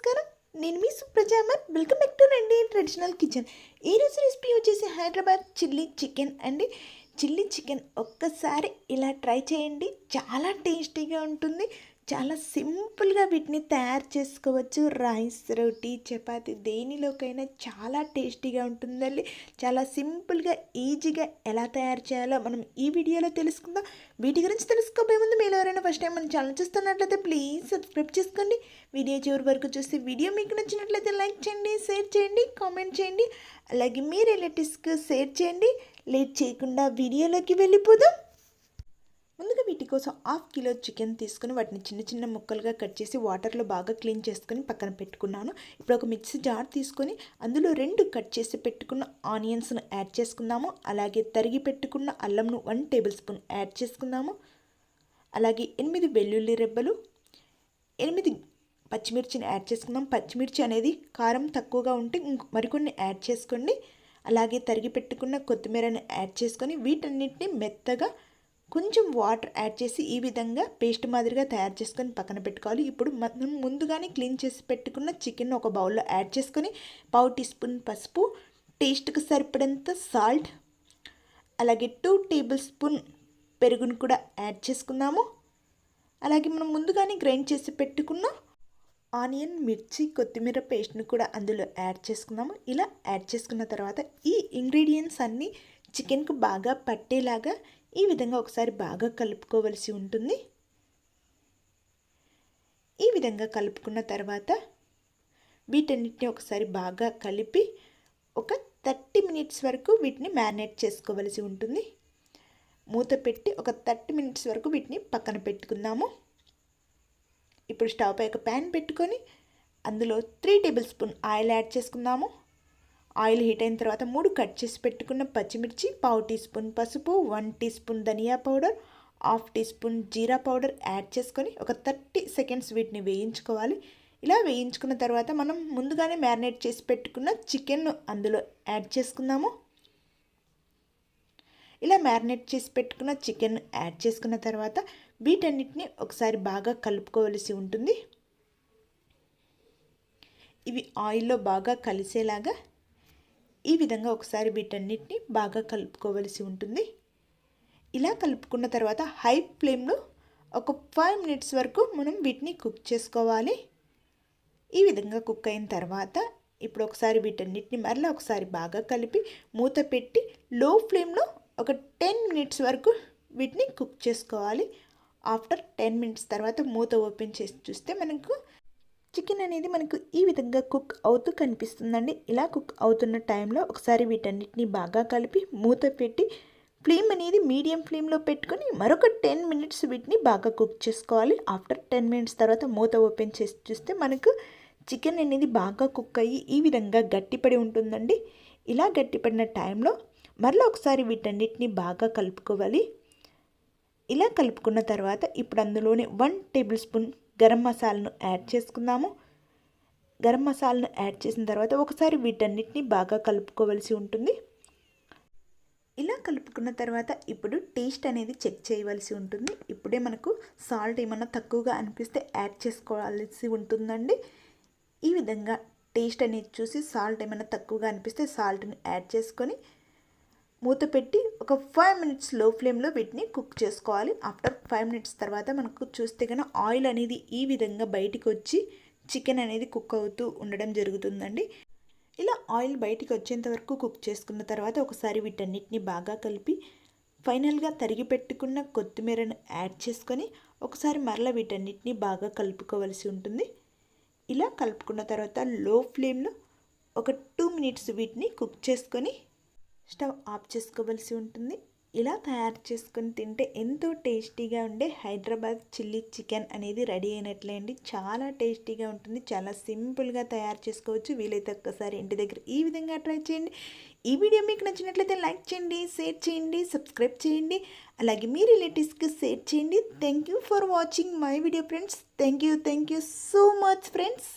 నమస్కారం. నేను మీ సుప్రజామర్. Welcome back to రండి ట్రెడిషనల్ కిచెన్. ఈరోజు రెసిపీ వచ్చేసి హైదరాబాద్ చిల్లీ చికెన్ అండి. చిల్లీ చికెన్ ఒక్కసారి ఇలా ట్రై చేయండి, చాలా టేస్టీగా ఉంటుంది. చాలా సింపుల్గా వీటిని తయారు చేసుకోవచ్చు. రైస్, రోటీ, చపాతి దేనిలోకైనా చాలా టేస్టీగా ఉంటుందండి. చాలా సింపుల్గా ఈజీగా ఎలా తయారు చేయాలో మనం ఈ వీడియోలో తెలుసుకుందాం. వీటి గురించి తెలుసుకోబోయే ముందు మీరు ఎవరైనా ఫస్ట్ టైం మన ఛానల్ చూస్తున్నట్లయితే ప్లీజ్ సబ్స్క్రైబ్ చేసుకోండి. వీడియో చివరి వరకు చూసి వీడియో మీకు నచ్చినట్లయితే లైక్ చేయండి, షేర్ చేయండి, కామెంట్ చేయండి. అలాగే మీ రిలేటివ్స్కి షేర్ చేయండి. లేట్ చేయకుండా వీడియోలోకి వెళ్ళిపోదాం. ముందుగా వీటి కోసం 1/2 కిలో చికెన్ తీసుకుని వాటిని చిన్న చిన్న ముక్కలుగా కట్ చేసి వాటర్లో బాగా క్లీన్ చేసుకుని పక్కన పెట్టుకున్నాను. ఇప్పుడు ఒక మిక్సీ జార్ తీసుకొని అందులో 2 కట్ చేసి పెట్టుకున్న ఆనియన్స్ను యాడ్ చేసుకుందాము. అలాగే తరిగి పెట్టుకున్న అల్లంను 1 టేబుల్ స్పూన్ యాడ్ చేసుకుందాము. అలాగే 8 వెల్లుల్లి రెబ్బలు, 8 పచ్చిమిర్చిని యాడ్ చేసుకుందాం. పచ్చిమిర్చి అనేది కారం తక్కువగా ఉంటే మరికొన్ని యాడ్ చేసుకోండి. అలాగే తరిగి పెట్టుకున్న కొత్తిమీరని యాడ్ చేసుకొని వీటన్నిటిని మెత్తగా కొంచెం వాటర్ యాడ్ చేసి ఈ విధంగా పేస్ట్ మాదిరిగా తయారు చేసుకొని పక్కన పెట్టుకోవాలి. ఇప్పుడు మనం ముందుగానే క్లీన్ చేసి పెట్టుకున్న చికెన్ ఒక బౌల్లో యాడ్ చేసుకొని 1/2 టీ స్పూన్ పసుపు, టేస్ట్కి సరిపడంత సాల్ట్, అలాగే 2 టేబుల్ స్పూన్ పెరుగును కూడా యాడ్ చేసుకుందాము. అలాగే మనం ముందుగానే గ్రైండ్ చేసి పెట్టుకున్న ఆనియన్, మిర్చి, కొత్తిమీర పేస్ట్ని కూడా అందులో యాడ్ చేసుకుందాము. ఇలా యాడ్ చేసుకున్న తర్వాత ఈ ఇంగ్రీడియంట్స్ అన్నీ చికెన్కు బాగా పట్టేలాగా ఈ విధంగా ఒకసారి బాగా కలుపుకోవలసి ఉంటుంది. ఈ విధంగా కలుపుకున్న తర్వాత వీటన్నిటిని ఒకసారి బాగా కలిపి ఒక 30 మినిట్స్ వరకు వీటిని మ్యారినేట్ చేసుకోవలసి ఉంటుంది. మూత పెట్టి ఒక 30 మినిట్స్ వరకు వీటిని పక్కన పెట్టుకుందాము. ఇప్పుడు స్టవ్ పై ఒక ప్యాన్ పెట్టుకొని అందులో 3 టేబుల్ స్పూన్ ఆయిల్ యాడ్ చేసుకుందాము. ఆయిల్ హీట్ అయిన తర్వాత 3 కట్ చేసి పెట్టుకున్న పచ్చిమిర్చి, 1/2 టీ స్పూన్ పసుపు, 1 టీ స్పూన్ ధనియా పౌడర్, 1/2 టీ స్పూన్ జీరా పౌడర్ యాడ్ చేసుకొని ఒక 30 సెకండ్స్ వీటిని వేయించుకోవాలి. ఇలా వేయించుకున్న తర్వాత మనం ముందుగానే మ్యారినేట్ చేసి పెట్టుకున్న చికెన్ను అందులో యాడ్ చేసుకుందాము. ఇలా మ్యారినేట్ చేసి పెట్టుకున్న చికెన్ యాడ్ చేసుకున్న తర్వాత వీటన్నిటిని ఒకసారి బాగా కలుపుకోవలసి ఉంటుంది. ఇవి ఆయిల్లో బాగా కలిసేలాగా ఈ విధంగా ఒకసారి వీటన్నిటిని బాగా కలుపుకోవలసి ఉంటుంది. ఇలా కలుపుకున్న తర్వాత హై ఫ్లేమ్లో ఒక 5 మినిట్స్ వరకు మనం వీటిని కుక్ చేసుకోవాలి. ఈ విధంగా కుక్ అయిన తర్వాత ఇప్పుడు ఒకసారి వీటన్నిటిని మరలా ఒకసారి బాగా కలిపి మూత పెట్టి లో ఫ్లేమ్లో ఒక 10 మినిట్స్ వరకు వీటిని కుక్ చేసుకోవాలి. ఆఫ్టర్ 10 మినిట్స్ తర్వాత మూత ఓపెన్ చేసి చూస్తే మనకు చికెన్ అనేది మనకు ఈ విధంగా కుక్ అవుతూ కనిపిస్తుందండి. ఇలా కుక్ అవుతున్న టైంలో ఒకసారి వీటన్నిటిని బాగా కలిపి మూత పెట్టి ఫ్లేమ్ అనేది మీడియం ఫ్లేమ్లో పెట్టుకొని మరొక 10 మినిట్స్ వీటిని బాగా కుక్ చేసుకోవాలి. ఆఫ్టర్ 10 మినిట్స్ తర్వాత మూత ఓపెన్ చేసి చూస్తే మనకు చికెన్ అనేది బాగా కుక్ అయ్యి ఈ విధంగా గట్టిపడి ఉంటుందండి. ఇలా గట్టిపడిన టైంలో మరలా ఒకసారి వీటన్నిటిని బాగా కలుపుకోవాలి. ఇలా కలుపుకున్న తర్వాత ఇప్పుడు అందులోనే 1 టేబుల్ స్పూన్ గరం మసాలాను యాడ్ చేసుకుందాము. గరం మసాలాను యాడ్ చేసిన తర్వాత ఒకసారి వీటన్నిటిని బాగా కలుపుకోవలసి ఉంటుంది. ఇలా కలుపుకున్న తర్వాత ఇప్పుడు టేస్ట్ అనేది చెక్ చేయవలసి ఉంటుంది. ఇప్పుడే మనకు సాల్ట్ ఏమన్నా తక్కువగా అనిపిస్తే యాడ్ చేసుకోవాల్సి ఉంటుందండి. ఈ విధంగా టేస్ట్ అనేది చూసి సాల్ట్ ఏమైనా తక్కువగా అనిపిస్తే సాల్ట్ని యాడ్ చేసుకొని మూత పెట్టి ఒక 5 మినిట్స్ లో ఫ్లేమ్లో వీటిని కుక్ చేసుకోవాలి. ఆఫ్టర్ 5 మినిట్స్ తర్వాత మనకు చూస్తే కనుక ఆయిల్ అనేది ఈ విధంగా బయటికి వచ్చి చికెన్ అనేది కుక్ అవుతూ ఉండడం జరుగుతుందండి. ఇలా ఆయిల్ బయటికి వచ్చేంత వరకు కుక్ చేసుకున్న తర్వాత ఒకసారి వీటన్నిటిని బాగా కలిపి ఫైనల్గా తరిగి పెట్టుకున్న కొత్తిమీరను యాడ్ చేసుకొని ఒకసారి మరలా వీటన్నిటిని బాగా కలుపుకోవలసి ఉంటుంది. ఇలా కలుపుకున్న తర్వాత లో ఫ్లేమ్లో ఒక 2 మినిట్స్ వీటిని కుక్ చేసుకొని స్టవ్ ఆఫ్ చేసుకోవలసి ఉంటుంది. ఇలా తయారు చేసుకొని తింటే ఎంతో టేస్టీగా ఉండే హైదరాబాద్ చిల్లీ చికెన్ అనేది రెడీ అయినట్లే అండి. చాలా టేస్టీగా ఉంటుంది. చాలా సింపుల్గా తయారు చేసుకోవచ్చు. వీలైతే ఒక్కసారి ఇంటి దగ్గర ఈ విధంగా ట్రై చేయండి. ఈ వీడియో మీకు నచ్చినట్లయితే లైక్ చేయండి, షేర్ చేయండి, సబ్స్క్రైబ్ చేయండి. అలాగే మీ రిలేటివ్స్కి షేర్ చేయండి. Thank you for watching my video friends. Thank you so much friends.